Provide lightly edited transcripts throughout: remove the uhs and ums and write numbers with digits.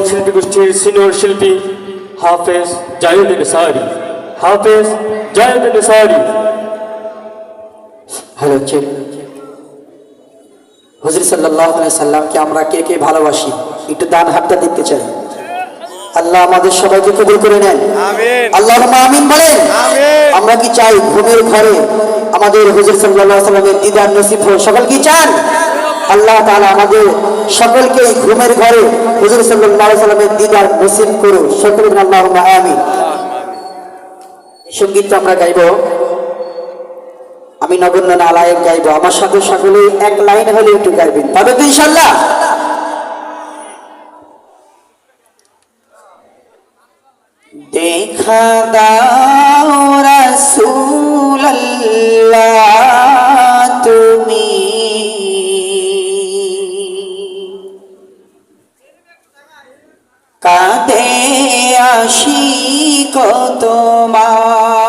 শিল্পী গোষ্ঠীর সিনিয়র শিল্পী হাফেজ জাহিদুল সারি। হাফেজ জাহিদুল সারি। Hello check. হুজুর সাল্লাল্লাহু আলাইহি সাল্লামকে আমরা কে কে ভালোবাসি একটু ডান হাতটা দেখতে চাই। আল্লাহ আমাদের সবাইকে কবুল করে নেন, আমিন। আল্লাহুম্মা আমিন বলেন, আমিন। আমরা কি চাই ঘুমের ঘরে আমাদের হুজুর সাল্লাল্লাহু আলাইহি সাল্লামের দিদার নসিব হোক? সকল কি চান? আল্লাহ তাআলা আমাদের সকলকে ঘুমের ঘরে হুজুর সাল্লাল্লাহু আলাইহি সাল্লামের দিদার নসিব করুন। সকলে আল্লাহুম্মা আমিন। সঙ্গীত আমরা গাইব, আমি নগণ্য নালায়েক গাইব, আমার সাথে সকলে এক লাইন হলে একটু গাইবেন, পাবে তো ইনশাআল্লাহ? দেখা দাও রাসূলুল্লাহ তুমি কাঁদে আশিক তোমার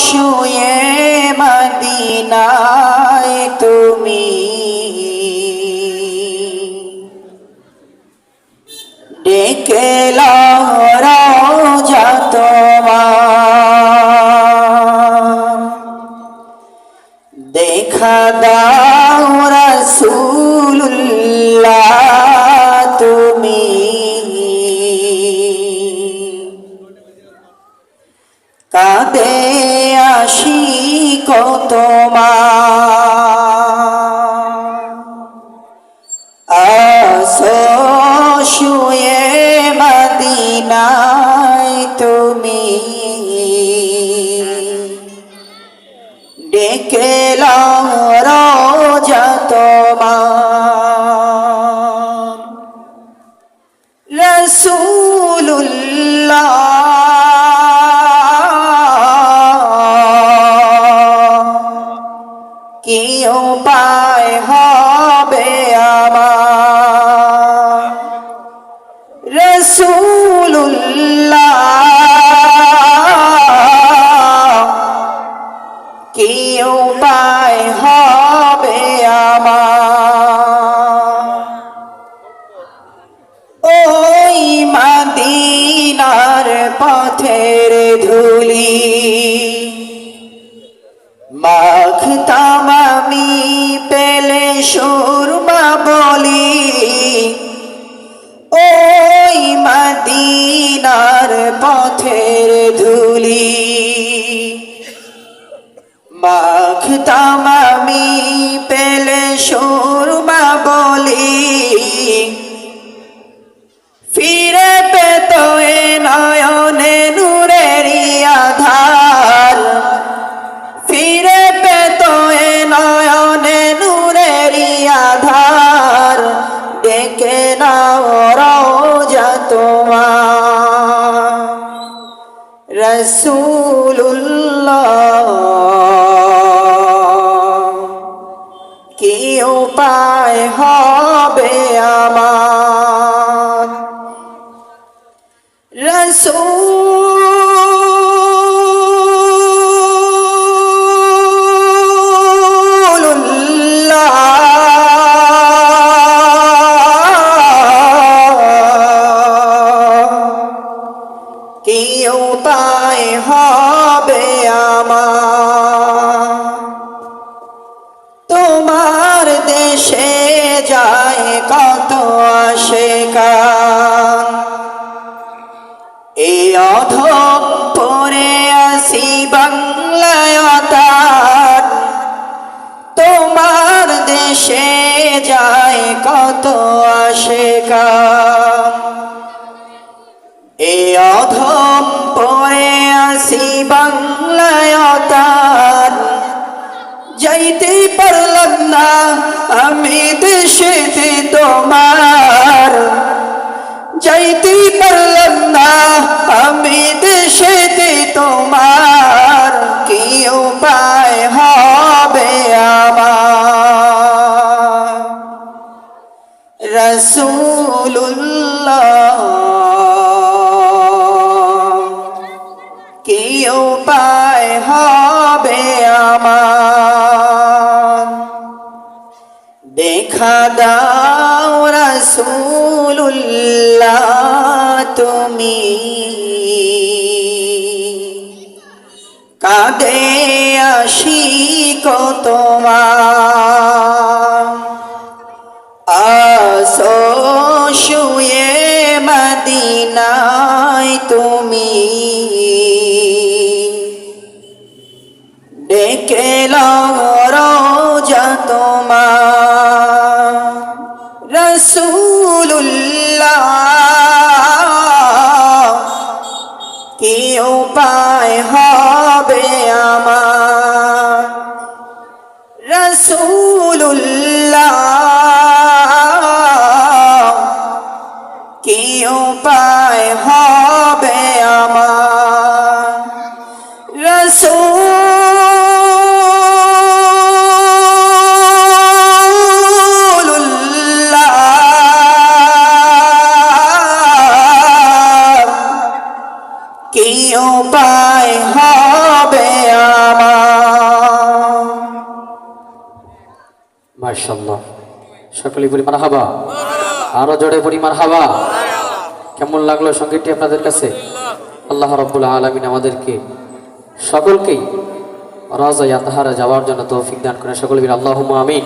শুয়ে মদিনায় তুমি ডেকে লাও রওজা তোমার। দেখা দাও রাসূলুল্লাহ তুমি কাঁদে আশিক তোমার শুয়ে মদিনায় তুমি ডেকে লাও রওজা তোমার। রাসূলুল্লাহ কি উপায় হবে আমার? রাসূলুল্লাহ কি উপায় হবে আমার? ওই মদিনার পথের ধুলি মাখতাম আমি পেলে সুরমা বলি। ওই মদিনার পথের ধুলি মাখতাম আমি পেলে সুরমা বলি। ফিরে পেত এ নয়নে নূরেরি আধার, ফিরে পেত এ নয়নে নূরেরি আধার। ডেকে নাও রওজা তোমার। রাসূলুল্লাহ কি উপায় হবে আমার? রাসূলুল্লাহ কি উপায় হবে আমার? তোমার দেশে যায় কত আশিকান, এই অধম পরে আসি বাংলায় তার। তোমার দেশে যায় কত আশিকান, এই অধম পরে আসি বাংলায় তার। যাইতে পারলাম না আমি দেশেতে তোমার, যাইতে পারলাম না আমি দেশেতে তোমার। কি উপায় হবে আমার? রাসূলুল্লাহ কি উপায় হবে আমার? দেখা দাও রাসূলুল্লাহ তুমি কাঁদে আশিক তোমার আসো শুয়ে মদিনায় তুমি ডেকে লও রওজা তোমার রাসূলুল্লাহ কি উপায় হবে আমার রাসূলুল্লাহ কি উপায় হবে আমার রাসূলুল্লাহ কি উপায় হবে আমার। মাশাআল্লাহ, সকলে বলি মারহাবা, আরো জোরে বলি মারহাবা। কেমন লাগলো সঙ্গীতটি আপনাদের কাছে? আল্লাহ রাব্বুল আলামিন আমাদেরকে সকলকেই রাজায়ে আতহারা যাওয়ার জন্য তৌফিক দান করেন। সকলে বলি আল্লাহুম্মা আমিন।